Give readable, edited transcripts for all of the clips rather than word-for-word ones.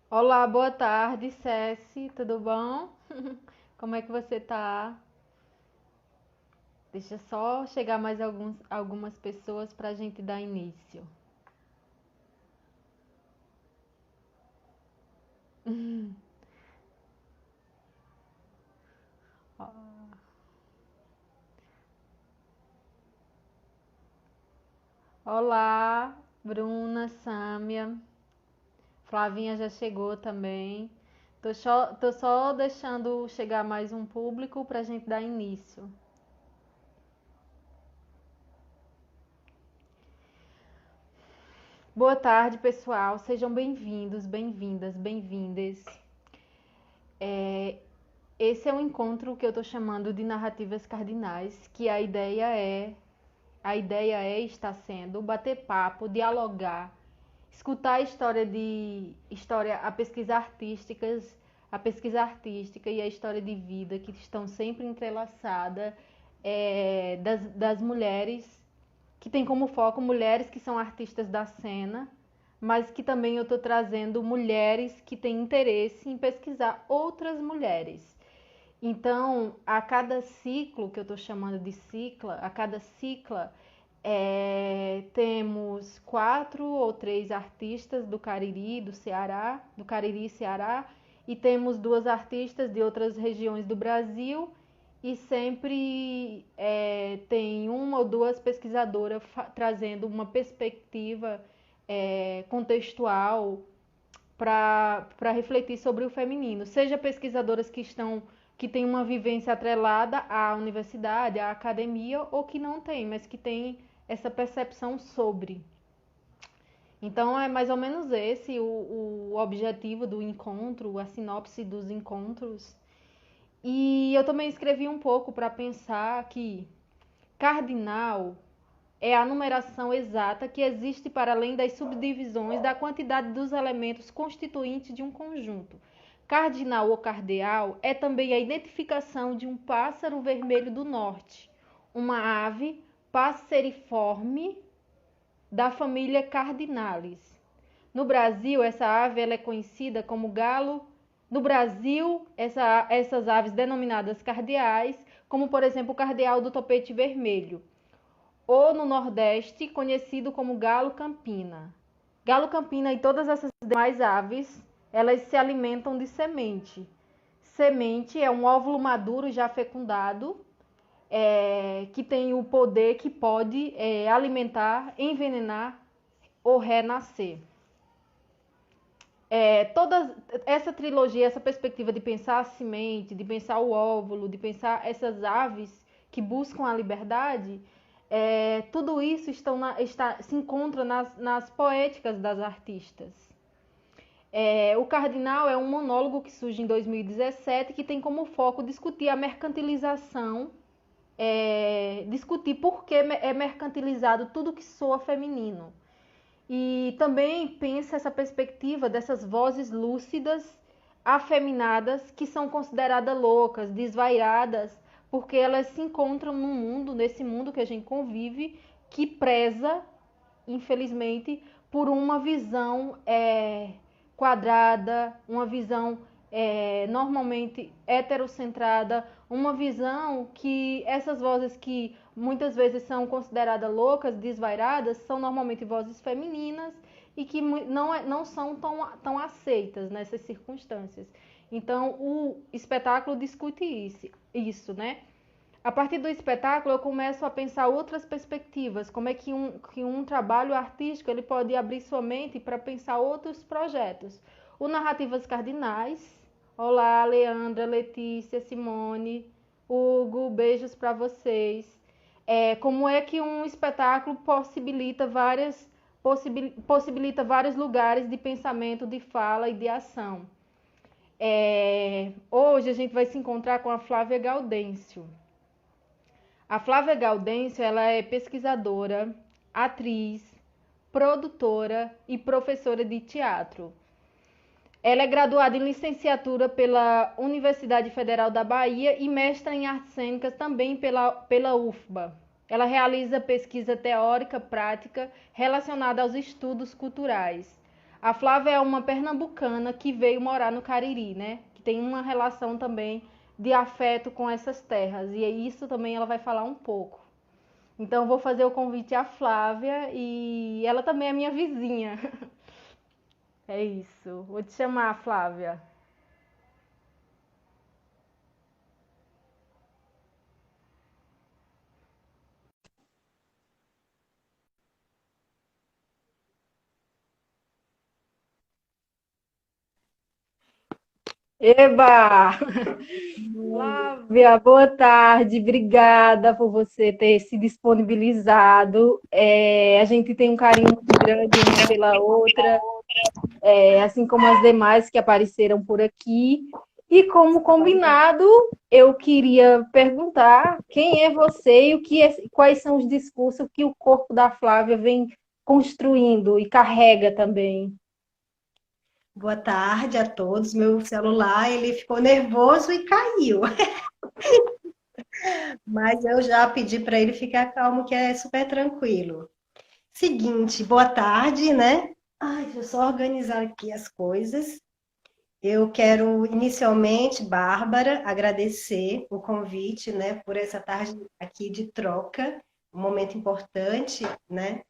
Olá, boa tarde, Ceci, tudo bom? Como é que você tá? Deixa só chegar mais algumas pessoas para a gente dar início. Olá, Bruna, Sâmia, Flavinha já chegou também. Tô só deixando chegar mais um público para a gente dar início. Boa tarde, pessoal. Sejam bem-vindos, bem-vindas, bem-vindes. Esse é um encontro que eu estou chamando de narrativas cardinais, que a ideia é está sendo bater papo, dialogar, escutar a pesquisa artística e a história de vida que estão sempre entrelaçadas, das mulheres que tem como foco mulheres que são artistas da cena, mas que também eu estou trazendo mulheres que têm interesse em pesquisar outras mulheres. Então, a cada ciclo, que eu estou chamando de cicla, a cada cicla, temos 4 ou 3 artistas do Cariri, do Ceará, do Cariri e Ceará, e temos 2 artistas de outras regiões do Brasil, e sempre tem 1 ou 2 pesquisadoras trazendo uma perspectiva contextual para refletir sobre o feminino, seja pesquisadoras que têm uma vivência atrelada à universidade, à academia, ou que não têm, mas que têm essa percepção sobre. Então é mais ou menos esse o objetivo do encontro, a sinopse dos encontros. E eu também escrevi um pouco para pensar que cardinal é a numeração exata que existe para além das subdivisões da quantidade dos elementos constituintes de um conjunto. Cardinal ou cardeal é também a identificação de um pássaro vermelho do norte, uma ave passeriforme da família Cardinalis. No Brasil, essa ave ela é conhecida como galo. No Brasil, essas aves denominadas cardeais, como por exemplo o cardeal do topete vermelho, ou no Nordeste, conhecido como galo campina. Galo campina e todas essas demais aves, elas se alimentam de semente. Semente é um óvulo maduro já fecundado, que tem o poder que pode alimentar, envenenar ou renascer. Toda essa trilogia, essa perspectiva de pensar a semente, de pensar o óvulo, de pensar essas aves que buscam a liberdade, tudo isso se encontra nas poéticas das artistas. O Cardinal é um monólogo que surge em 2017 que tem como foco discutir a mercantilização, discutir por que é mercantilizado tudo que soa feminino. E também pensa essa perspectiva dessas vozes lúcidas, afeminadas, que são consideradas loucas, desvairadas, porque elas se encontram num mundo, nesse mundo que a gente convive, que preza, infelizmente, por uma visão quadrada, uma visão normalmente heterocentrada, uma visão que essas vozes que muitas vezes são consideradas loucas, desvairadas, são normalmente vozes femininas e que não são tão aceitas nessas circunstâncias. Então, o espetáculo discute isso, né? A partir do espetáculo, eu começo a pensar outras perspectivas, como é que um trabalho artístico ele pode abrir sua mente para pensar outros projetos. O Narrativas Cardinais. Olá, Leandra, Letícia, Simone, Hugo, beijos para vocês. Como é que um espetáculo possibilita vários lugares de pensamento, de fala e de ação. Hoje a gente vai se encontrar com a Flávia Gaudêncio. A Flávia Gaudêncio, ela é pesquisadora, atriz, produtora e professora de teatro. Ela é graduada em licenciatura pela Universidade Federal da Bahia e mestra em artes cênicas também pela UFBA. Ela realiza pesquisa teórica prática relacionada aos estudos culturais. A Flávia é uma pernambucana que veio morar no Cariri, né? Que tem uma relação também de afeto com essas terras. E é isso também ela vai falar um pouco. Então eu vou fazer o convite à Flávia e ela também é minha vizinha. É isso. Vou te chamar, Flávia. Eba! Flávia, boa tarde. Obrigada por você ter se disponibilizado. A gente tem um carinho muito grande uma pela outra, assim como as demais que apareceram por aqui. E como combinado, eu queria perguntar quem é você e quais são os discursos que o corpo da Flávia vem construindo e carrega também. Boa tarde a todos. Meu celular, ele ficou nervoso e caiu. Mas eu já pedi para ele ficar calmo, que é super tranquilo. Seguinte, boa tarde, né? Ai, deixa eu só organizar aqui as coisas. Eu quero inicialmente, Bárbara, agradecer o convite, né, por essa tarde aqui de troca, um momento importante, né?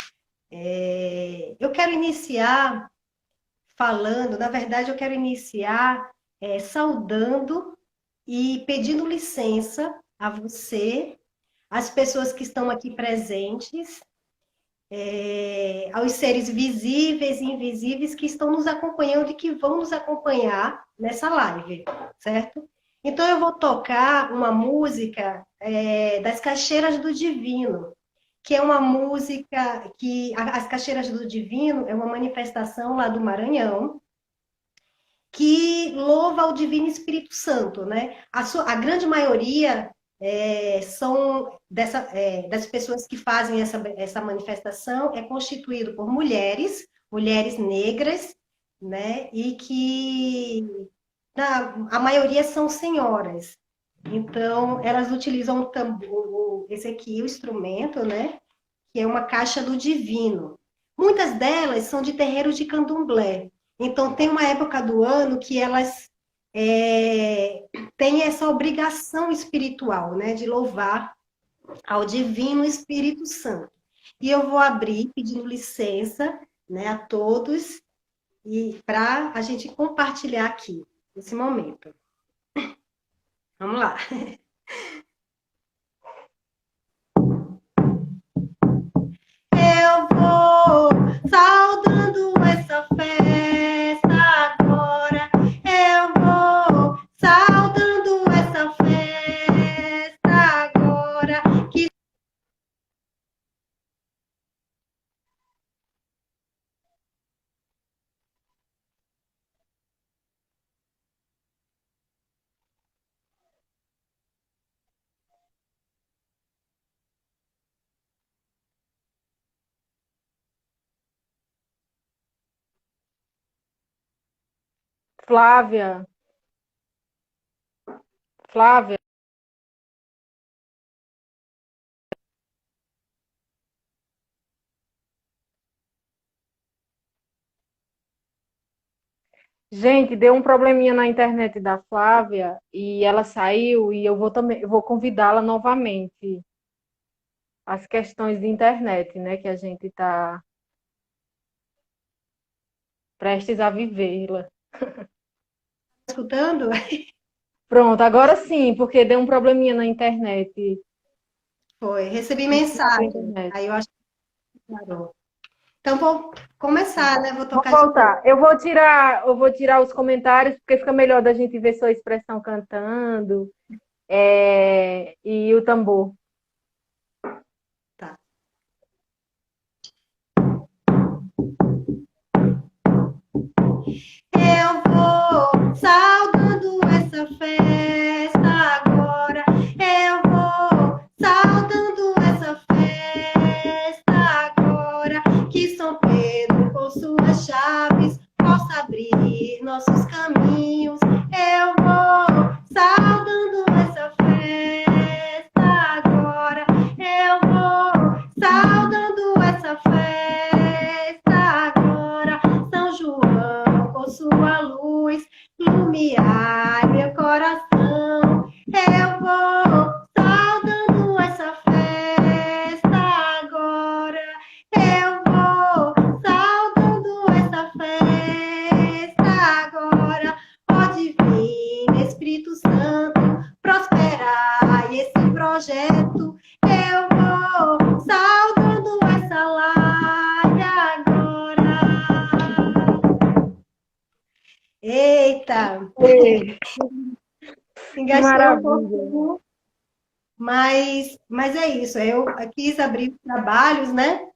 Eu quero iniciar falando, na verdade, eu quero iniciar saudando e pedindo licença a você, às pessoas que estão aqui presentes, aos seres visíveis e invisíveis que estão nos acompanhando e que vão nos acompanhar nessa live, certo? Então, eu vou tocar uma música das Caixeiras do Divino, que é uma música que as Caixeiras do Divino é uma manifestação lá do Maranhão, que louva o Divino Espírito Santo, né? A grande maioria são das pessoas que fazem essa manifestação é constituído por mulheres, mulheres negras, né? E que a maioria são senhoras. Então, elas utilizam o tambor, esse aqui, o instrumento, né? Que é uma caixa do divino. Muitas delas são de terreiros de candomblé. Então, tem uma época do ano que elas têm essa obrigação espiritual, né, de louvar ao Divino Espírito Santo. E eu vou abrir pedindo licença, né, a todos e para a gente compartilhar aqui nesse momento. Vamos lá. Eu vou saudando essa festa agora. Eu vou saudando essa festa agora. Que Flávia, Flávia. Gente, deu um probleminha na internet da Flávia e ela saiu e eu vou convidá-la novamente. As questões de internet, né, que a gente está prestes a vivê-la. tá escutando? Pronto, agora sim, porque deu um probleminha na internet. Foi, recebi Desculpa a mensagem. internet. Aí eu acho que parou. Então vou começar, né? Vou Vou tocar de novo. voltar. Eu vou tirar os comentários, porque fica melhor da gente ver sua expressão cantando, e o tambor. Tá. Eu vou saudando essa festa agora. Eu vou saudando essa festa agora. Que São Pedro, com suas chaves, possa abrir nossos caminhos. Eu vou saudando essa festa agora. Eu vou saudando essa festa agora. São João sua luz iluminar meu coração. Eu vou saudando essa festa agora. Eu vou saudando essa festa agora. Pode vir, Espírito Santo, prosperar esse projeto. Eu vou saudando essa live agora. Eita! Engastou um pouquinho, mas é isso. Eu quis abrir os trabalhos, né?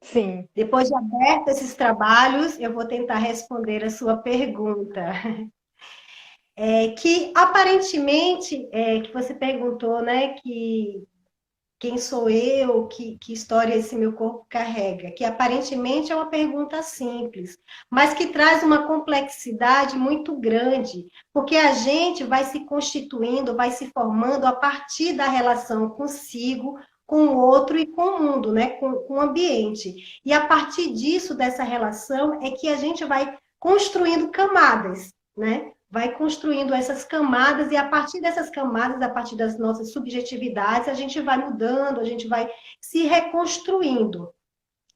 Sim. Depois de aberto esses trabalhos, eu vou tentar responder a sua pergunta. Que aparentemente, que você perguntou, né? Que quem sou eu, que história esse meu corpo carrega? Que aparentemente é uma pergunta simples, mas que traz uma complexidade muito grande, porque a gente vai se constituindo, vai se formando a partir da relação consigo, com o outro e com o mundo, né? Com o ambiente. E a partir disso, dessa relação, é que a gente vai construindo camadas, né? Vai construindo essas camadas, e a partir dessas camadas, a partir das nossas subjetividades, a gente vai mudando, a gente vai se reconstruindo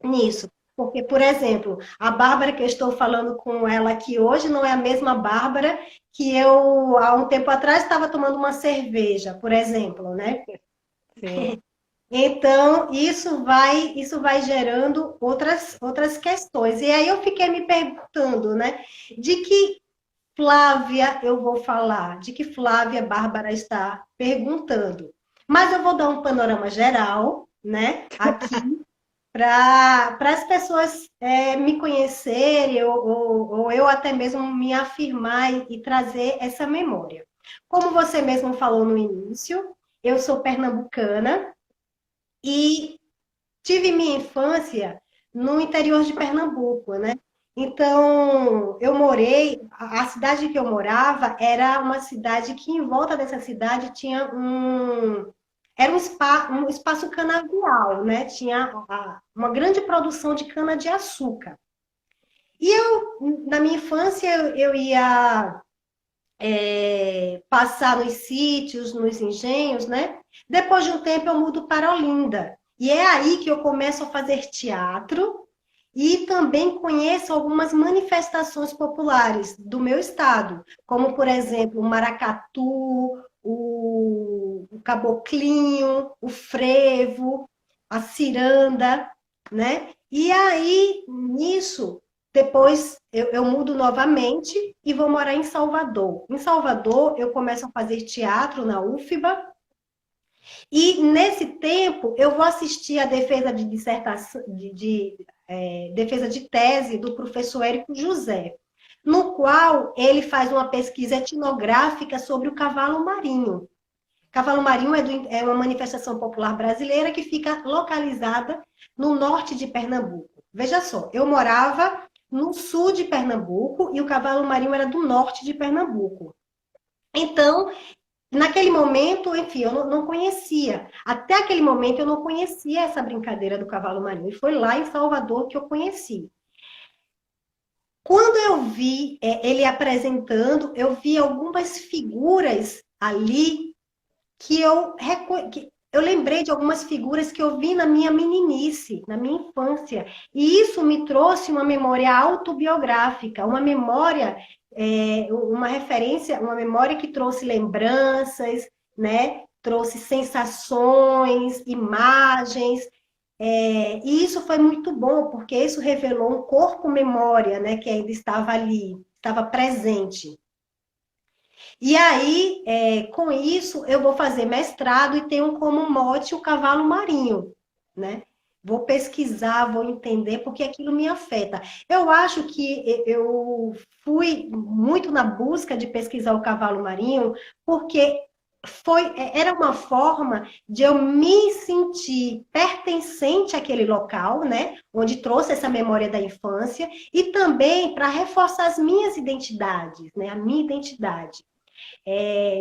nisso. Porque, por exemplo, a Bárbara que eu estou falando com ela aqui hoje não é a mesma Bárbara que eu, há um tempo atrás, estava tomando uma cerveja, por exemplo, né? Sim. Então, isso vai gerando outras questões. E aí eu fiquei me perguntando, né? De que Flávia, eu vou falar de que Flávia Bárbara está perguntando. Mas eu vou dar um panorama geral, né, aqui, para as pessoas me conhecerem, ou eu até mesmo me afirmar e trazer essa memória. Como você mesmo falou no início, eu sou pernambucana e tive minha infância no interior de Pernambuco, né? Então, eu morei, a cidade que eu morava era uma cidade que em volta dessa cidade tinha era um espaço canavial, né? Tinha uma grande produção de cana-de-açúcar. E eu, na minha infância, eu ia passar nos sítios, nos engenhos, né? Depois de um tempo eu mudo para Olinda. E é aí que eu começo a fazer teatro e também conheço algumas manifestações populares do meu estado, como, por exemplo, o maracatu, o caboclinho, o frevo, a ciranda, né? E aí, nisso, depois eu mudo novamente e vou morar em Salvador. Em Salvador, eu começo a fazer teatro na UFBA, e nesse tempo eu vou assistir a defesa de dissertação, defesa de tese do professor Érico José, no qual ele faz uma pesquisa etnográfica sobre o cavalo marinho. Cavalo marinho é uma manifestação popular brasileira que fica localizada no norte de Pernambuco. Veja só, eu morava no sul de Pernambuco e o cavalo marinho era do norte de Pernambuco. Então, naquele momento, enfim, eu não conhecia. Até aquele momento eu não conhecia essa brincadeira do cavalo marinho. E foi lá em Salvador que eu conheci. Quando eu vi ele apresentando, eu vi algumas figuras ali que eu lembrei de algumas figuras que eu vi na minha meninice, na minha infância. E isso me trouxe uma memória autobiográfica, uma memória, uma referência, uma memória que trouxe lembranças, né? Trouxe sensações, imagens. E isso foi muito bom, porque isso revelou um corpo-memória, né? Que ainda estava ali, estava presente. E aí, com isso, eu vou fazer mestrado e tenho como mote o cavalo marinho, né? Vou pesquisar, vou entender, porque aquilo me afeta. Eu acho que eu fui muito na busca de pesquisar o cavalo marinho, porque era uma forma de eu me sentir pertencente àquele local, né? Onde trouxe essa memória da infância, e também para reforçar as minhas identidades, né? A minha identidade.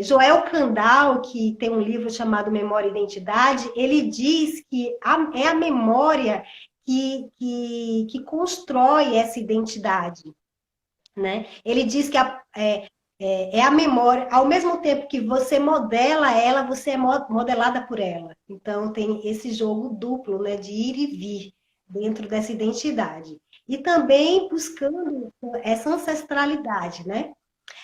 Joel Candal, que tem um livro chamado Memória e Identidade, ele diz que é a memória que constrói essa identidade. né? Ele diz que é a memória, ao mesmo tempo que você modela ela, você é modelada por ela. Então, tem esse jogo duplo, né, de ir e vir dentro dessa identidade. E também buscando essa ancestralidade, né?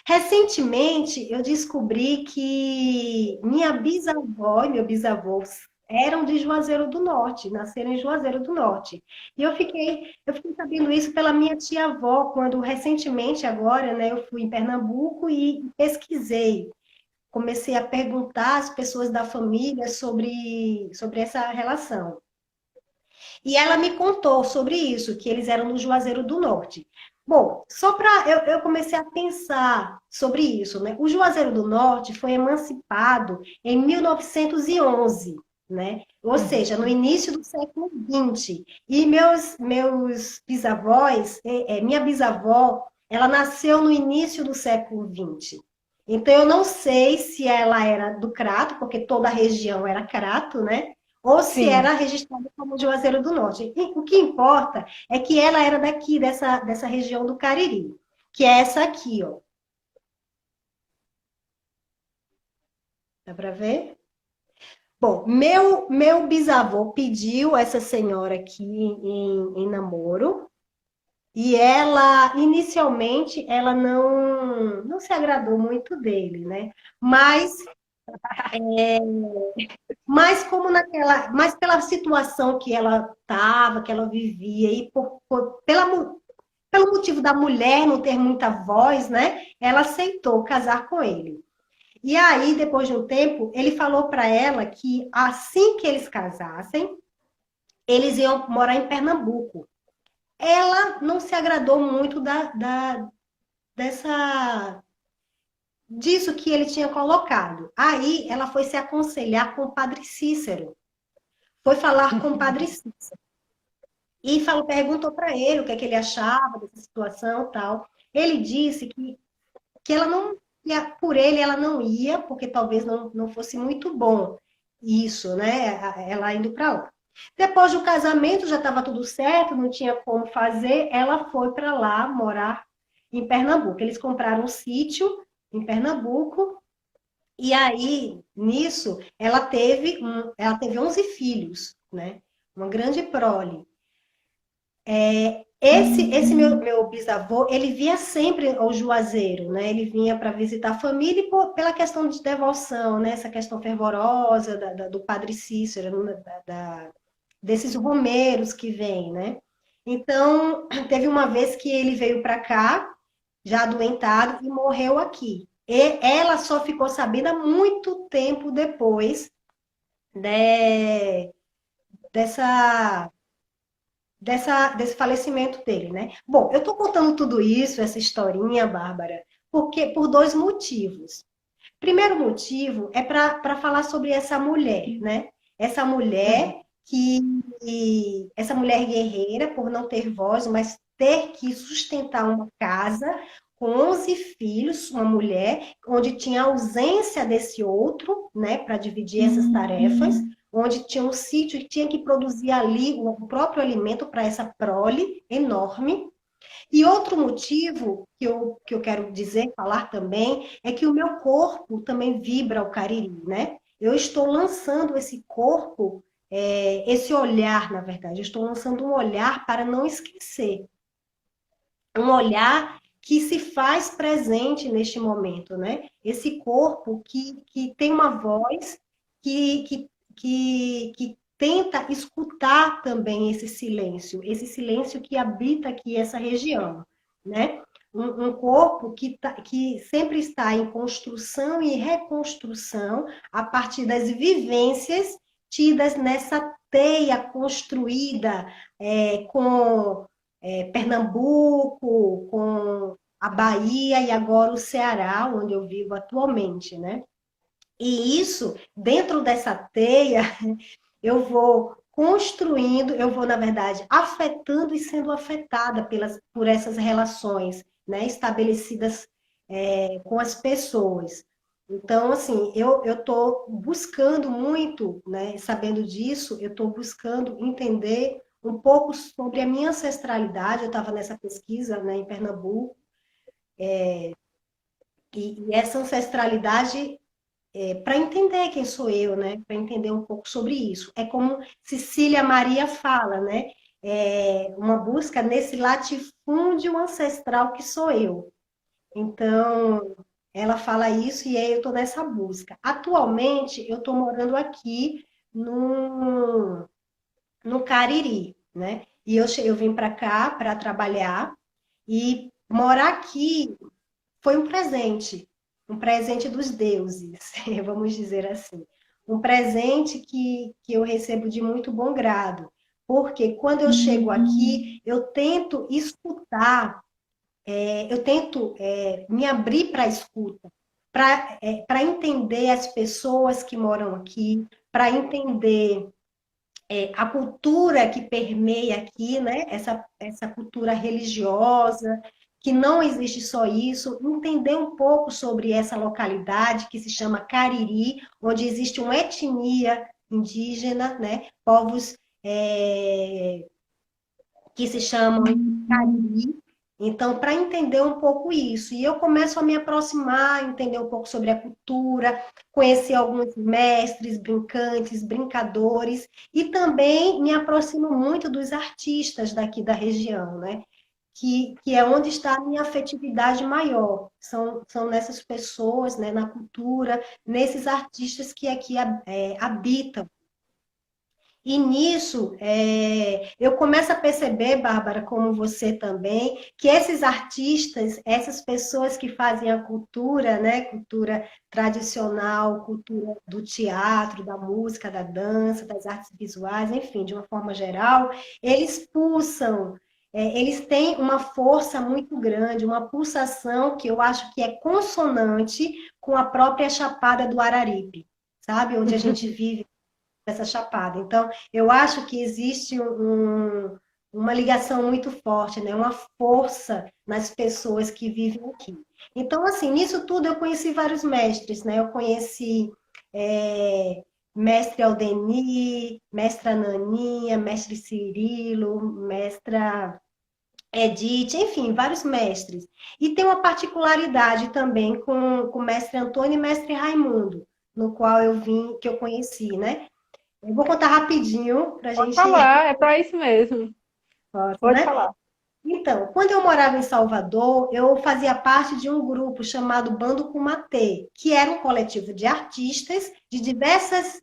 Recentemente, eu descobri que minha bisavó e meu bisavô eram de Juazeiro do Norte, nasceram em Juazeiro do Norte. E eu fiquei sabendo isso pela minha tia-avó, quando recentemente agora, né, eu fui em Pernambuco e pesquisei. Comecei a perguntar às pessoas da família sobre essa relação. E ela me contou sobre isso, que eles eram do Juazeiro do Norte. Bom, só para eu comecei a pensar sobre isso, né? O Juazeiro do Norte foi emancipado em 1911, né? Ou seja, no início do século XX. E meus bisavós, minha bisavó, ela nasceu no início do século XX. Então, eu não sei se ela era do Crato, porque toda a região era Crato, né? Ou se Sim. era registrada como Juazeiro do Norte. E o que importa é que ela era daqui, dessa região do Cariri, que é essa aqui, ó. Dá para ver? Bom, meu bisavô pediu essa senhora aqui em namoro, e ela, inicialmente, ela não se agradou muito dele, né? Mas mas pela situação que ela estava, que ela vivia, e pelo motivo da mulher não ter muita voz, né? Ela aceitou casar com ele. E aí, depois de um tempo, ele falou para ela que assim que eles casassem, eles iam morar em Pernambuco. Ela não se agradou muito dessa disso que ele tinha colocado. Aí ela foi se aconselhar com o padre Cícero. Foi falar com o padre Cícero. E perguntou para ele o que é que ele achava dessa situação e tal. Ele disse que ela não por ele ela não ia, porque talvez não fosse muito bom isso, né? Ela indo para lá. Depois do casamento já estava tudo certo, não tinha como fazer, ela foi para lá morar em Pernambuco. Eles compraram um sítio em Pernambuco e aí nisso ela teve 11 filhos, né? Uma grande prole. Esse meu bisavô, ele vinha sempre ao Juazeiro, né? Ele vinha para visitar a família e pela questão de devoção, né? Essa questão fervorosa do Padre Cícero, né? Desses romeiros que vêm, né? Então, teve uma vez que ele veio para cá, já adoentado, e morreu aqui. E ela só ficou sabendo há muito tempo depois de- dessa desse falecimento dele, né? Bom, eu estou contando tudo isso, essa historinha, Bárbara, porque por dois motivos. Primeiro motivo é para falar sobre essa mulher, né? Essa mulher essa mulher guerreira, por não ter voz, mas ter que sustentar uma casa com 11 filhos, uma mulher, onde tinha ausência desse outro, né, para dividir essas tarefas, onde tinha um sítio que tinha que produzir ali o próprio alimento para essa prole enorme. E outro motivo que eu quero dizer, falar também, é que o meu corpo também vibra o Cariri, né? Eu estou lançando esse corpo, esse olhar, na verdade, eu estou lançando um olhar para não esquecer. Um olhar que se faz presente neste momento, né? Esse corpo que tem uma voz, que tenta escutar também esse silêncio que habita aqui essa região, né? Um corpo que sempre está em construção e reconstrução a partir das vivências tidas nessa teia construída com Pernambuco, com a Bahia e agora o Ceará, onde eu vivo atualmente, né? E isso, dentro dessa teia, eu vou construindo, eu vou, na verdade, afetando e sendo afetada por essas relações, né, estabelecidas com as pessoas. Então, assim, eu estou buscando muito, né, sabendo disso, eu estou buscando entender um pouco sobre a minha ancestralidade. Eu estava nessa pesquisa, né, em Pernambuco, E essa ancestralidade, para entender quem sou eu, né? Para entender um pouco sobre isso. É como Cecília Maria fala, né? Uma busca nesse latifúndio ancestral que sou eu. Então, ela fala isso e aí eu estou nessa busca. Atualmente, eu estou morando aqui no Cariri, né? E eu vim para cá para trabalhar e morar aqui foi um presente dos deuses, vamos dizer assim. Um presente que eu recebo de muito bom grado, porque quando eu chego aqui, eu tento escutar, eu tento me abrir para a escuta, para entender as pessoas que moram aqui, para entender a cultura que permeia aqui, né? Essa cultura religiosa, que não existe só isso, entender um pouco sobre essa localidade que se chama Cariri, onde existe uma etnia indígena, né? Povos que se chamam Cariri. Então, para entender um pouco isso, e eu começo a me aproximar, entender um pouco sobre a cultura, conhecer alguns mestres, brincantes, brincadores, e também me aproximo muito dos artistas daqui da região, né? Que é onde está a minha afetividade maior. São nessas pessoas, né, na cultura, nesses artistas que aqui habitam. E nisso, eu começo a perceber, Bárbara, como você também, que esses artistas, essas pessoas que fazem a cultura, né, cultura tradicional, cultura do teatro, da música, da dança, das artes visuais, enfim, de uma forma geral, eles pulsam, eles têm uma força muito grande, uma pulsação que eu acho que é consonante com a própria Chapada do Araripe, sabe? Onde a gente vive essa chapada. Então, eu acho que existe uma ligação muito forte, né? Uma força nas pessoas que vivem aqui. Então, assim, nisso tudo eu conheci vários mestres, né? Eu conheci mestre Aldeni, mestra Naninha, mestre Cirilo, mestra Edith, enfim, vários mestres. E tem uma particularidade também com o mestre Antônio e mestre Raimundo, no qual eu vim, que eu conheci, né? Eu vou contar rapidinho para a Pode gente. falar, é para isso mesmo. Pode Né? falar. Então, quando eu morava em Salvador, eu fazia parte de um grupo chamado Bando Kumatê, que era um coletivo de artistas de diversas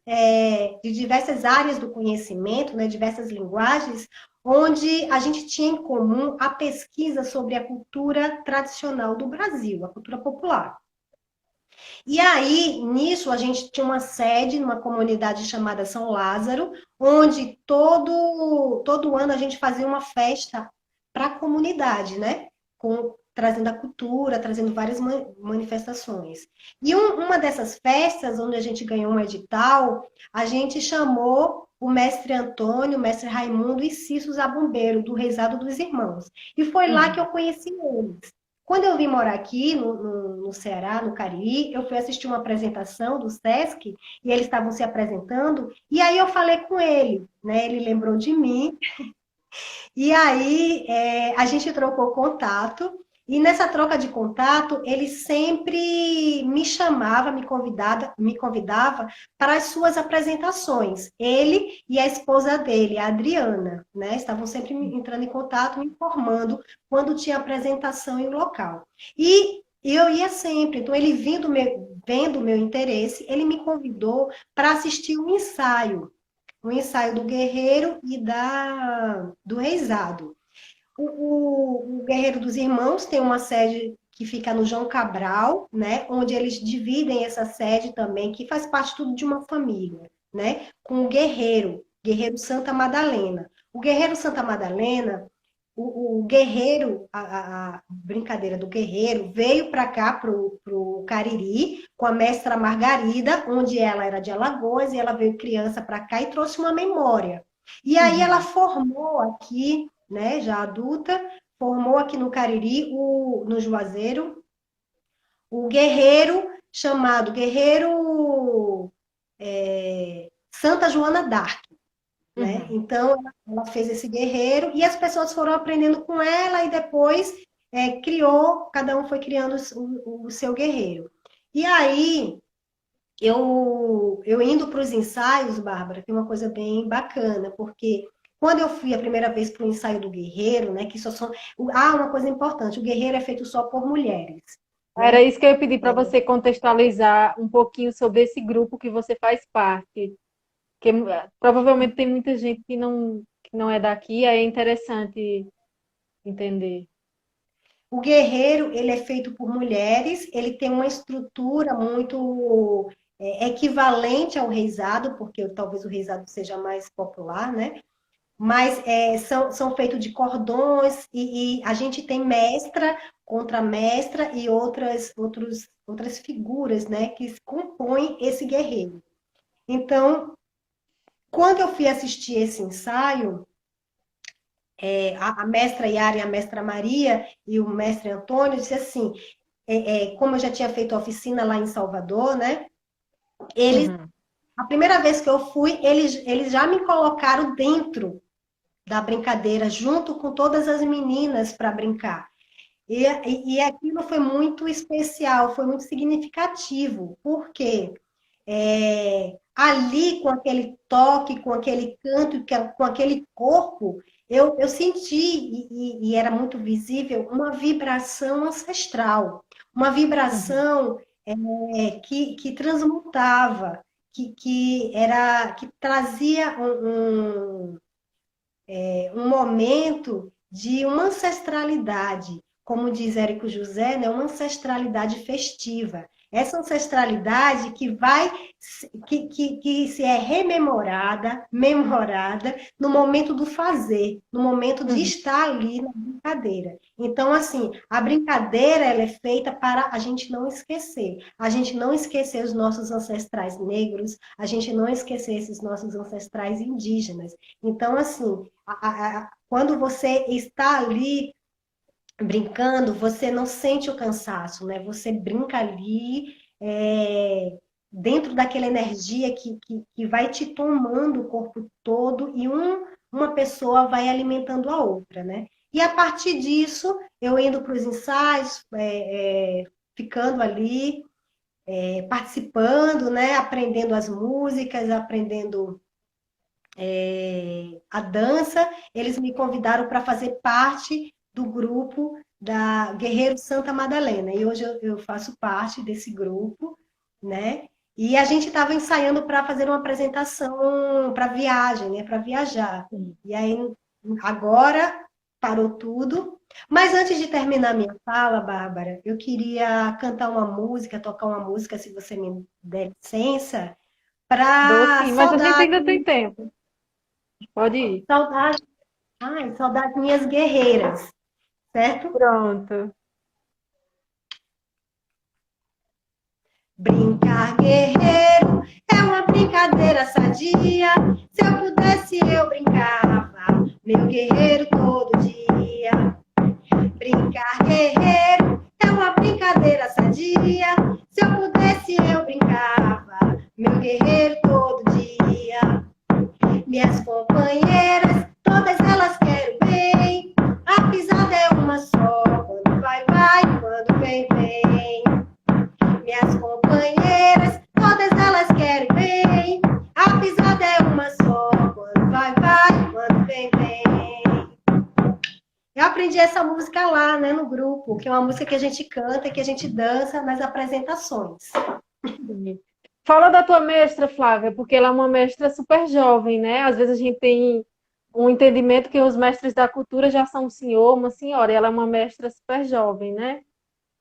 áreas do conhecimento, né, diversas linguagens, onde a gente tinha em comum a pesquisa sobre a cultura tradicional do Brasil, a cultura popular. E aí, nisso, a gente tinha uma sede numa comunidade chamada São Lázaro, onde todo ano a gente fazia uma festa para a comunidade, né? Trazendo a cultura, trazendo várias manifestações. E uma dessas festas, onde a gente ganhou um edital, a gente chamou o mestre Antônio, o mestre Raimundo e Cício Zabumbeiro, do Rezado dos Irmãos. E foi lá que eu conheci eles. Quando eu vim morar aqui no Ceará, no Cariri, eu fui assistir uma apresentação do Sesc e eles estavam se apresentando, e aí eu falei com ele, né? Ele lembrou de mim, e aí a gente trocou contato, e nessa troca de contato, ele sempre me chamava, me convidava para as suas apresentações. Ele e a esposa dele, a Adriana, né? Estavam sempre entrando em contato, me informando quando tinha apresentação em local. E eu ia sempre, então ele vendo o meu interesse, ele me convidou para assistir um ensaio do Guerreiro e do Reisado. O Guerreiro dos Irmãos tem uma sede que fica no João Cabral, né, onde eles dividem essa sede também, que faz parte tudo de uma família, né, com o Guerreiro Santa Madalena. O Guerreiro Santa Madalena, o guerreiro, a brincadeira do guerreiro, veio para cá, para o Cariri, com a mestra Margarida, onde ela era de Alagoas, e ela veio criança para cá e trouxe uma memória. E aí ela formou aqui, né, já adulta, formou aqui no Cariri, no Juazeiro, o guerreiro chamado Guerreiro Santa Joana d'Arc. Né? Então, ela fez esse guerreiro e as pessoas foram aprendendo com ela e depois criou, cada um foi criando o seu guerreiro. E aí, eu indo para os ensaios, Bárbara, tem uma coisa bem bacana, porque quando eu fui a primeira vez para o ensaio do guerreiro, né, que só são... uma coisa importante, o guerreiro é feito só por mulheres, Era né? isso que eu ia pedir para você contextualizar um pouquinho sobre esse grupo que você faz parte. Que provavelmente tem muita gente que não é daqui, aí é interessante entender. O guerreiro, ele é feito por mulheres, ele tem uma estrutura muito equivalente ao reisado, porque talvez o reisado seja mais popular, né? Mas são feitos de cordões e a gente tem mestra, contramestra e outras figuras, né, que compõem esse guerreiro. Então, quando eu fui assistir esse ensaio, a mestra Yara e a mestra Maria e o mestre Antônio disse assim, como eu já tinha feito oficina lá em Salvador, né? Eles, Uhum. a primeira vez que eu fui, eles já me colocaram dentro da brincadeira, junto com todas as meninas para brincar. E aquilo foi muito especial, foi muito significativo, porque ali, com aquele toque, com aquele canto, com aquele corpo, eu senti, e era muito visível, uma vibração ancestral, uma Uhum. vibração que transmutava, que trazia um momento de uma ancestralidade, como diz Érico José, né, uma ancestralidade festiva. Essa ancestralidade que se é rememorada, memorada no momento do fazer, no momento de Uhum. estar ali na brincadeira. Então, assim, a brincadeira ela é feita para a gente não esquecer. A gente não esquecer os nossos ancestrais negros, a gente não esquecer esses nossos ancestrais indígenas. Então, assim, quando você está ali brincando, você não sente o cansaço, né? Você brinca ali dentro daquela energia que vai te tomando o corpo todo e uma pessoa vai alimentando a outra, né? E a partir disso, eu indo para os ensaios, ficando ali, participando, né? Aprendendo as músicas, aprendendo a dança, eles me convidaram para fazer parte do grupo da Guerreiro Santa Madalena. E hoje eu faço parte desse grupo, né? E a gente estava ensaiando para fazer uma apresentação para viagem, né? Para viajar. E aí agora parou tudo. Mas antes de terminar minha fala, Bárbara, eu queria cantar uma música, tocar uma música, se você me der licença, Dou para sim, mas a gente saudar, ainda tem tempo. Pode ir. saudar Ai, só das minhas guerreiras, certo? Pronto. Brincar, guerreiro, é uma brincadeira sadia. Se eu pudesse, eu brincava, meu guerreiro todo dia. Brincar, guerreiro, é uma brincadeira sadia. Se eu pudesse, eu brincava, meu guerreiro todo dia. Minhas companheiras, todas elas querem bem. A pisada é uma só, quando vai, vai, quando vem, vem. Minhas companheiras, todas elas querem bem. A pisada é uma só, quando vai, vai, quando vem, vem. Eu aprendi essa música lá, né, no grupo, que é uma música que a gente canta, que a gente dança nas apresentações. Fala da tua mestra, Flávia, porque ela é uma mestra super jovem, né? Às vezes a gente tem um entendimento que os mestres da cultura já são um senhor, uma senhora, e ela é uma mestra super jovem, né?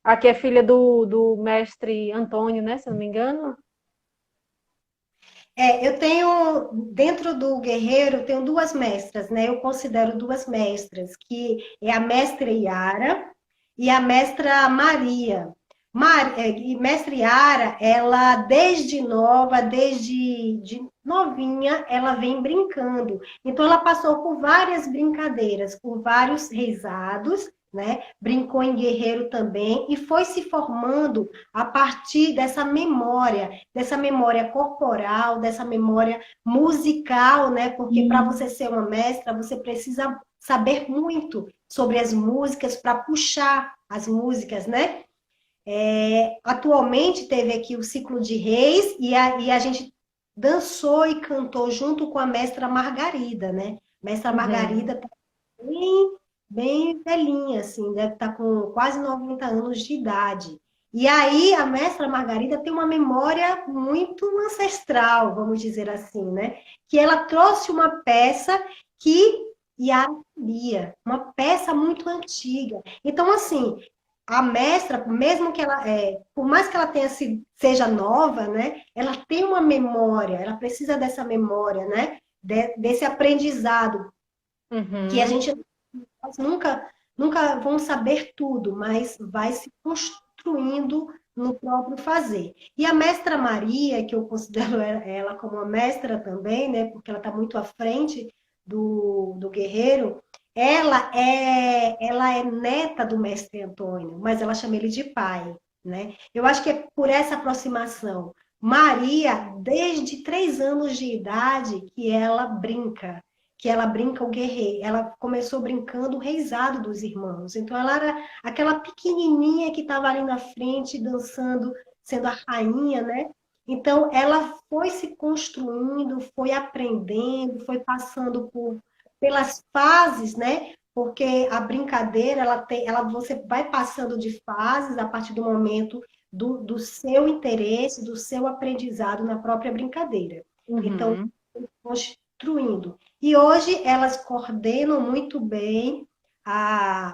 Aqui é filha do mestre Antônio, né? Se eu não me engano. Eu tenho, dentro do guerreiro, eu tenho duas mestras, né? Eu considero duas mestras, que é a mestra Yara e a mestra Maria. E mestre Yara, ela desde nova, desde novinha, ela vem brincando. Então, ela passou por várias brincadeiras, por vários reisados, né? Brincou em guerreiro também e foi se formando a partir dessa memória corporal, dessa memória musical, né? Porque para você ser uma mestra, você precisa saber muito sobre as músicas, para puxar as músicas, né? Atualmente teve aqui o Ciclo de Reis e a gente dançou e cantou junto com a mestra Margarida, né? Mestra Uhum. Margarida tá bem, bem velhinha, assim, deve estar com quase 90 anos de idade. E aí a mestra Margarida tem uma memória muito ancestral, vamos dizer assim, né? Que ela trouxe uma peça que Yara sabia, uma peça muito antiga. Então, assim, a mestra, mesmo que ela, por mais que ela seja nova, né? Ela tem uma memória, ela precisa dessa memória, né? Desse aprendizado que a Uhum. gente nós nunca vamos saber tudo, mas vai se construindo no próprio fazer. E a mestra Maria, que eu considero ela como uma mestra também, né, porque ela está muito à frente do guerreiro, ela é neta do mestre Antônio, mas ela chama ele de pai, né? Eu acho que é por essa aproximação. Maria, desde 3 anos de idade, que ela brinca o guerreiro. Ela começou brincando o reizado dos irmãos. Então, ela era aquela pequenininha que estava ali na frente, dançando, sendo a rainha, né? Então, ela foi se construindo, foi aprendendo, foi passando pelas fases, né? Porque a brincadeira, você vai passando de fases a partir do momento do seu interesse, do seu aprendizado na própria brincadeira. Então, Uhum. construindo. E hoje elas coordenam muito bem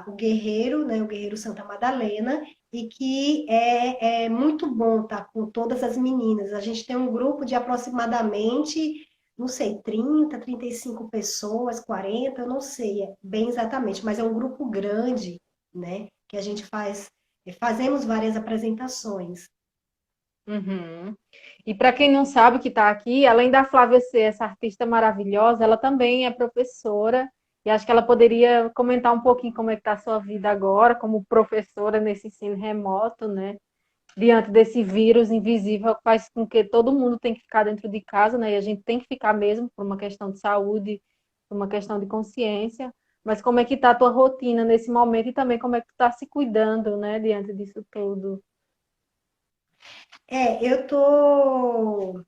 o Guerreiro, né, o Guerreiro Santa Madalena, e que é muito bom estar com todas as meninas. A gente tem um grupo de aproximadamente, não sei, 35 pessoas, 40, eu não sei bem exatamente, mas é um grupo grande, né, que a gente fazemos várias apresentações. Uhum. E para quem não sabe que está aqui, além da Flávia ser essa artista maravilhosa, ela também é professora. E acho que ela poderia comentar um pouquinho como é que está a sua vida agora, como professora nesse ensino remoto, né? Diante desse vírus invisível que faz com que todo mundo tem que ficar dentro de casa, né? E a gente tem que ficar mesmo por uma questão de saúde, por uma questão de consciência. Mas como é que está a tua rotina nesse momento e também como é que tu está se cuidando, né? Diante disso tudo. Eu tô.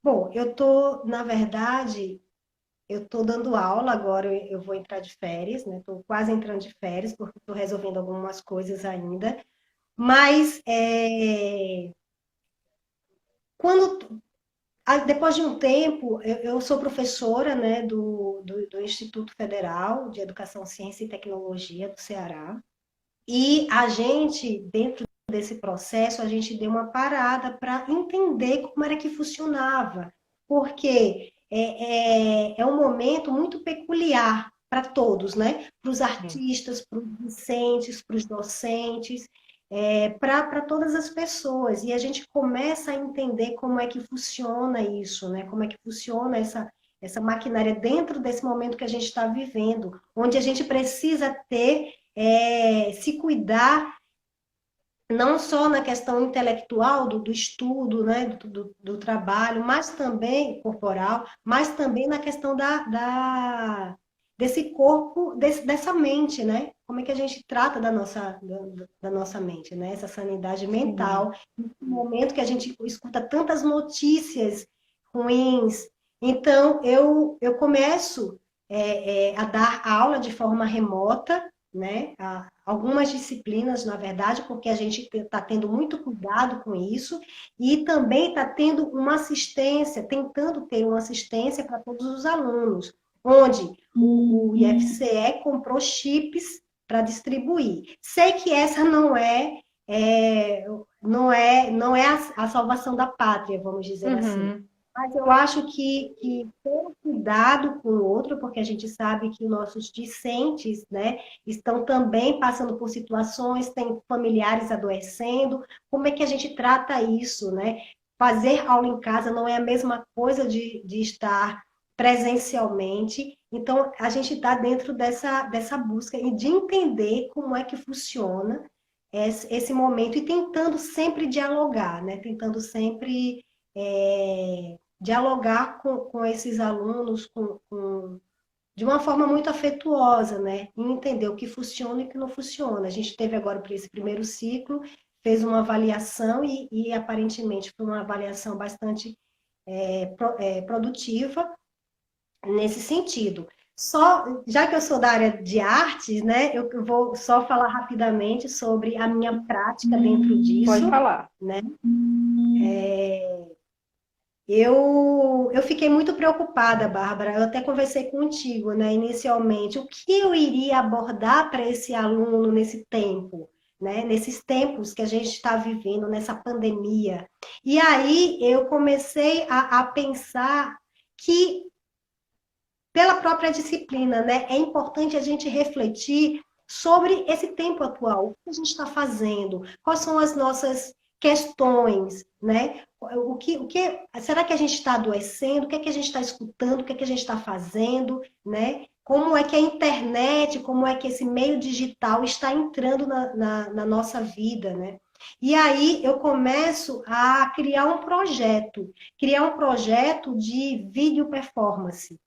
Bom, na verdade, eu tô dando aula agora, eu vou entrar de férias, né? Tô quase entrando de férias, porque estou resolvendo algumas coisas ainda. Mas quando depois de um tempo, eu sou professora, né, do Instituto Federal de Educação, Ciência e Tecnologia do Ceará. E a gente, dentro desse processo, a gente deu uma parada para entender como era que funcionava, porque é um momento muito peculiar para todos, né? Para os artistas, para os discentes, para os docentes, para todas as pessoas. E a gente começa a entender como é que funciona isso, né? Como é que funciona essa maquinária dentro desse momento que a gente está vivendo, onde a gente precisa se cuidar não só na questão intelectual do estudo, né, do trabalho, mas também corporal, mas também na questão desse corpo, dessa mente, né? Como é que a gente trata da nossa mente, né? Essa sanidade Sim. mental, no momento que a gente escuta tantas notícias ruins. Então, eu começo a dar aula de forma remota, né? Algumas disciplinas, na verdade, porque a gente está tendo muito cuidado com isso e também está tendo uma assistência, tentando ter uma assistência para todos os alunos, onde o IFCE comprou chips para distribuir. Sei que essa não é a salvação da pátria, vamos dizer assim. Uhum. Mas eu acho que ter cuidado com o outro, porque a gente sabe que nossos discentes, né, estão também passando por situações, tem familiares adoecendo. Como é que a gente trata isso, né? Fazer aula em casa não é a mesma coisa de estar presencialmente. Então, a gente está dentro dessa busca e de entender como é que funciona esse momento e tentando sempre dialogar, né? Tentando sempre dialogar com esses alunos de uma forma muito afetuosa, né? E entender o que funciona e o que não funciona. A gente teve agora para esse primeiro ciclo, fez uma avaliação e aparentemente foi uma avaliação bastante produtiva nesse sentido. Só, já que eu sou da área de artes, né, eu vou só falar rapidamente sobre a minha prática dentro Pode disso, falar. né? Eu fiquei muito preocupada, Bárbara. Eu até conversei contigo, né, inicialmente, o que eu iria abordar para esse aluno nesse tempo, né, nesses tempos que a gente está vivendo, nessa pandemia. E aí eu comecei a pensar que, pela própria disciplina, né, é importante a gente refletir sobre esse tempo atual, o que a gente está fazendo, quais são as nossas questões, né? Será que a gente está adoecendo? O que é que a gente está escutando? O que é que a gente está fazendo, né? Como é que a internet, como é que esse meio digital está entrando na nossa vida, né? E aí eu começo a criar um projeto de vídeo performance,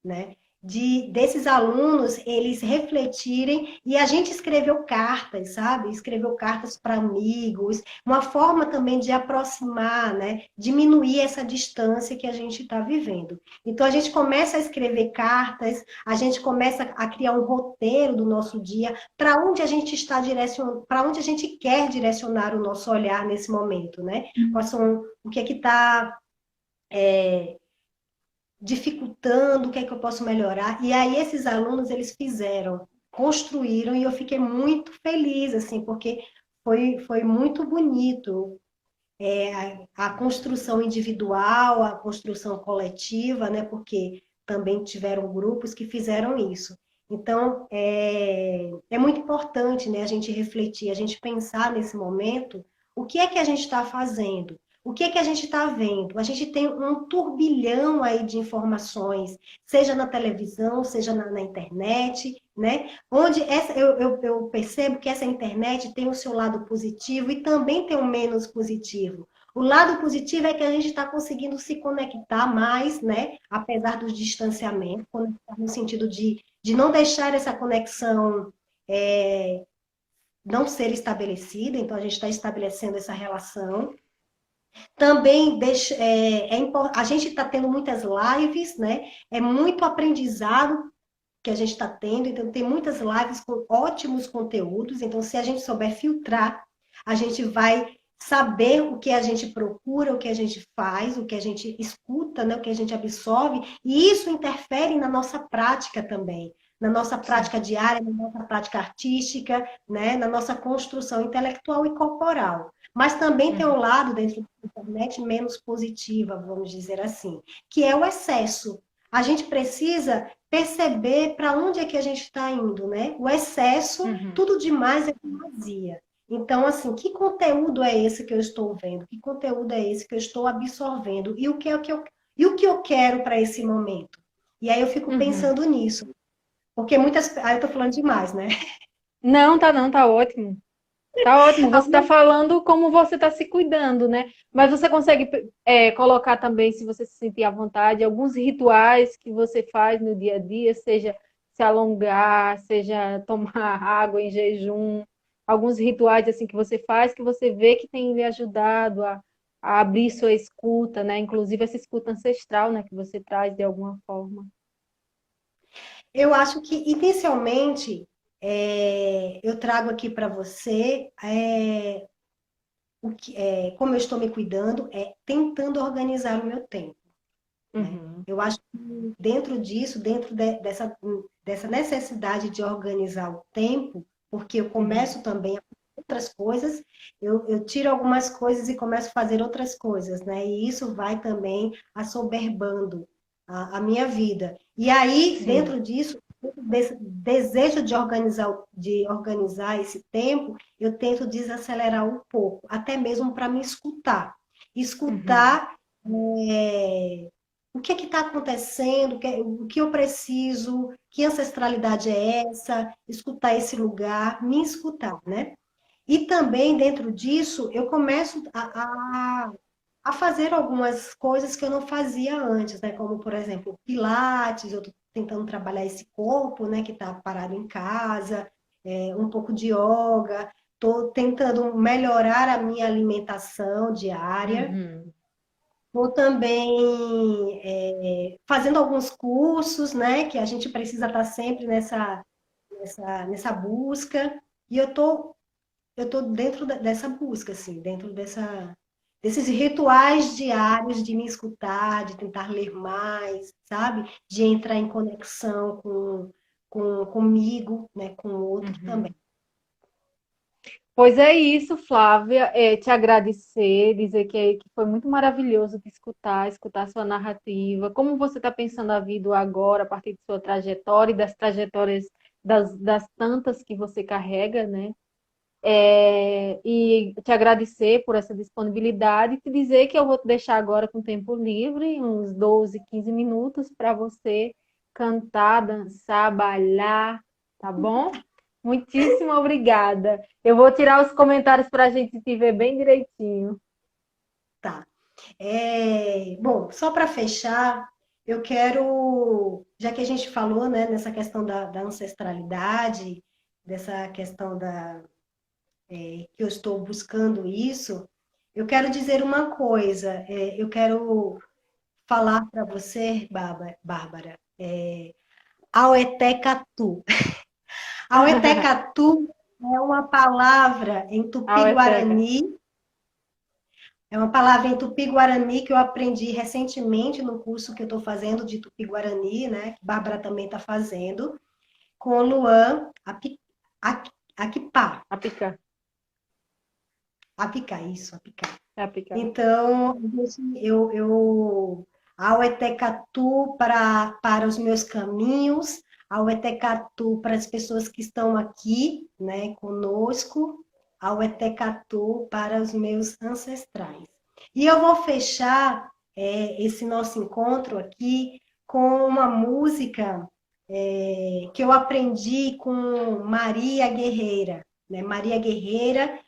né? Desses alunos eles refletirem e a gente escreveu cartas, sabe? Escreveu cartas para amigos, uma forma também de aproximar, né? Diminuir essa distância que a gente está vivendo. Então a gente começa a escrever cartas, a gente começa a criar um roteiro do nosso dia, para onde a gente está direcionando, para onde a gente quer direcionar o nosso olhar nesse momento, né? O que é que está dificultando, o que é que eu posso melhorar. E aí esses alunos, eles fizeram, construíram, e eu fiquei muito feliz, assim, porque foi muito bonito. A construção individual, a construção coletiva, né? Porque também tiveram grupos que fizeram isso. Então, é muito importante, né, a gente refletir, a gente pensar nesse momento o que é que a gente está fazendo, o que é que a gente está vendo. A gente tem um turbilhão aí de informações, seja na televisão, seja na internet, né? Onde eu percebo que essa internet tem o seu lado positivo e também tem o menos positivo. O lado positivo é que a gente está conseguindo se conectar mais, né? Apesar do distanciamento, conectar no sentido de não deixar essa conexão não ser estabelecida, então a gente está estabelecendo essa relação. Também a gente está tendo muitas lives, né? É muito aprendizado que a gente está tendo, então tem muitas lives com ótimos conteúdos, então se a gente souber filtrar, a gente vai saber o que a gente procura, o que a gente faz, o que a gente escuta, né, o que a gente absorve, e isso interfere na nossa prática também, na nossa prática diária, na nossa prática artística, né, na nossa construção intelectual e corporal. Mas também tem um lado dentro da internet menos positiva, vamos dizer assim, que é o excesso. A gente precisa perceber para onde é que a gente está indo, né? O excesso, tudo demais é demasia. Então, assim, que conteúdo é esse que eu estou vendo? Que conteúdo é esse que eu estou absorvendo? E o que eu quero para esse momento? E aí eu fico pensando nisso. Porque muitas. Ah, eu estou falando demais, né? Não, tá ótimo. Tá ótimo. Você está falando como você está se cuidando, né? Mas você consegue colocar também, se você se sentir à vontade, alguns rituais que você faz no dia a dia, seja se alongar, seja tomar água em jejum, alguns rituais assim que você faz que você vê que tem lhe ajudado a abrir sua escuta, né? Inclusive essa escuta ancestral, né? Que você traz de alguma forma. Eu acho que, inicialmente, eu trago aqui para você como eu estou me cuidando, tentando organizar o meu tempo. Né? Eu acho que dentro disso, dessa necessidade de organizar o tempo, porque eu começo também a fazer outras coisas, eu tiro algumas coisas e começo a fazer outras coisas, né? E isso vai também assoberbando a minha vida. E aí, dentro disso, desse desejo de organizar esse tempo, eu tento desacelerar um pouco, até mesmo para me escutar. Escutar o que está acontecendo, o que eu preciso, que ancestralidade é essa, escutar esse lugar, me escutar, né? E também, dentro disso, eu começo a fazer algumas coisas que eu não fazia antes, né? Como, por exemplo, Pilates, eu tentando trabalhar esse corpo, né, que está parado em casa, um pouco de yoga, estou tentando melhorar a minha alimentação diária. Uhum. Estou também fazendo alguns cursos, né, que a gente precisa estar sempre nessa busca. E eu tô dentro dessa busca, assim, dentro desses rituais diários de me escutar, de tentar ler mais, sabe? De entrar em conexão comigo, né? Com o outro também. Uhum. Pois é isso, Flávia. Te agradecer, dizer que foi muito maravilhoso te escutar a sua narrativa, como você está pensando a vida agora, a partir de sua trajetória e das trajetórias das tantas que você carrega, né? E te agradecer por essa disponibilidade e te dizer que eu vou te deixar agora com tempo livre, uns 12, 15 minutos, para você cantar, dançar, bailar, tá bom? Muitíssimo obrigada. Eu vou tirar os comentários para a gente te ver bem direitinho. Tá. Bom, só para fechar, eu quero, já que a gente falou, né, nessa questão da ancestralidade, dessa questão que eu estou buscando isso, eu quero dizer uma coisa. Eu quero falar para você, Bárbara, Aueté-Catu. Aueté-Catu é uma palavra em Aueteca. Tupi-Guarani, é uma palavra em Tupi-Guarani que eu aprendi recentemente no curso que eu estou fazendo de Tupi-Guarani, né? Que Bárbara também está fazendo, com o Luan Akipá. Apica. Apicá, isso, Apicá. Apica. Então, ao Etecatu para os meus caminhos, ao Etecatu para as pessoas que estão aqui, né, conosco, ao Etecatu para os meus ancestrais. E eu vou fechar esse nosso encontro aqui com uma música que eu aprendi com Maria Guerreira, né? Maria Guerreira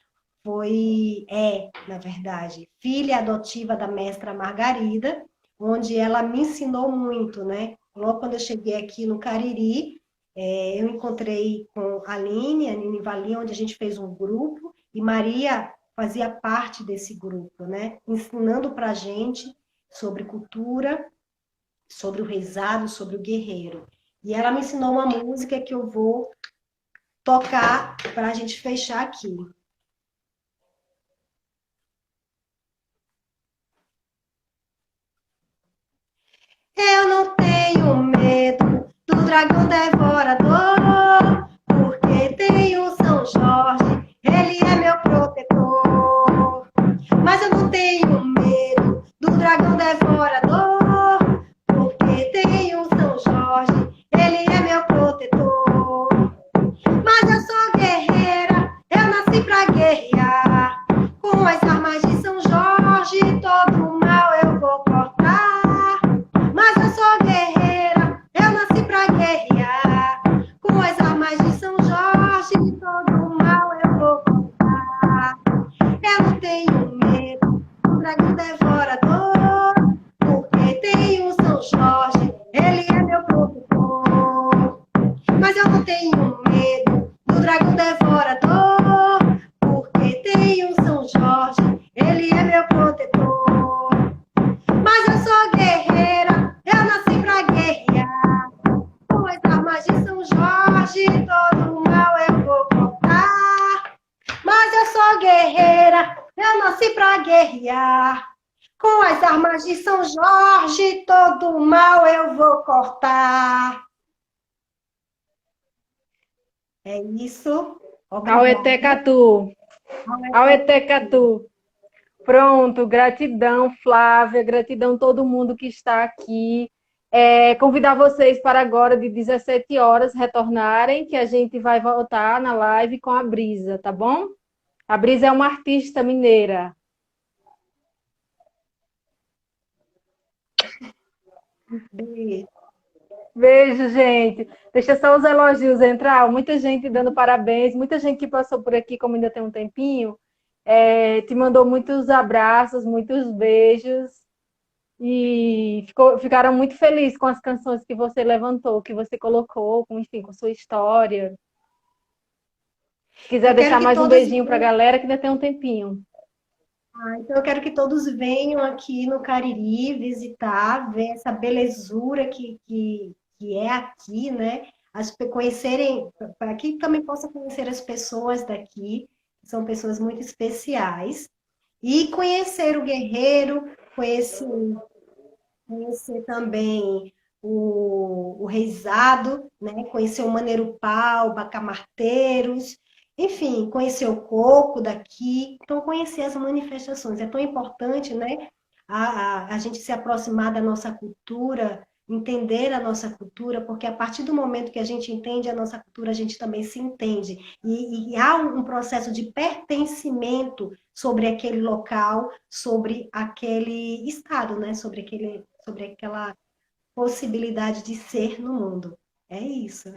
na verdade, filha adotiva da mestra Margarida, onde ela me ensinou muito, né? Logo quando eu cheguei aqui no Cariri, eu encontrei com a Aline Valim, onde a gente fez um grupo, e Maria fazia parte desse grupo, né? Ensinando para a gente sobre cultura, sobre o rezado, sobre o guerreiro. E ela me ensinou uma música que eu vou tocar para a gente fechar aqui. Eu não tenho medo do dragão devorador, porque tenho São Jorge, ele é meu protetor. Mas eu não tenho medo do dragão devorador, porque tenho São Jorge, ele é meu protetor. Mas eu sou guerreira, eu nasci pra guerrear, com as armas de São Jorge, todo mal eu vou cortar. Mas eu sou guerreira, eu nasci pra guerrear, com as armas de São Jorge, todo mal eu vou cortar. Eu não tenho medo do dragão devorador, porque tenho São Jorge, ele é meu protetor. Mas eu não tenho medo do dragão devorador, porque tenho São Jorge, ele é meu protetor. Mas eu sou guerreira, eu nasci pra guerrear, com as armas de São Jorge, todo mal eu vou cortar. Mas eu sou guerreira, eu nasci pra guerrear, com as armas de São Jorge, todo mal eu vou cortar. É isso. Obrigada. Auetecatu. Auetecatu. Pronto, gratidão, Flávia, gratidão a todo mundo que está aqui. Convidar vocês para agora, de 17 horas, retornarem, que a gente vai voltar na live com a Brisa, tá bom? A Brisa é uma artista mineira. Beijo. Beijo, gente. Deixa só os elogios entrar. Muita gente dando parabéns, muita gente que passou por aqui, como ainda tem um tempinho, te mandou muitos abraços, muitos beijos. e ficaram muito felizes com as canções que você levantou, que você colocou, com, enfim, com sua história. Se quiser Eu quero deixar que mais um todas beijinho para a galera, que ainda tem um tempinho. Então, eu quero que todos venham aqui no Cariri visitar, ver essa belezura que é aqui, né? Conhecerem, para que também possa conhecer as pessoas daqui, que são pessoas muito especiais, e conhecer o Guerreiro, conhecer também o Reisado, né? Conhecer o Maneiropau, Bacamarteiros, enfim, conhecer o coco daqui. Então, conhecer as manifestações. É tão importante, né? A gente se aproximar da nossa cultura, entender a nossa cultura, porque a partir do momento que a gente entende a nossa cultura, a gente também se entende. E há um processo de pertencimento sobre aquele local, sobre aquele estado, né? Sobre aquela possibilidade de ser no mundo. É isso.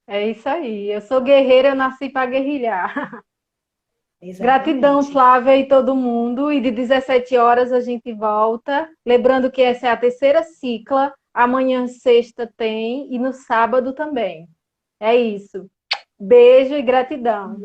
É isso aí. Eu sou guerreira, eu nasci para guerrilhar. Gratidão, Exatamente. Flávia e todo mundo. E de 17 horas a gente volta. Lembrando que essa é a terceira cicla. Amanhã, sexta, tem. E no sábado também. É isso. Beijo e gratidão.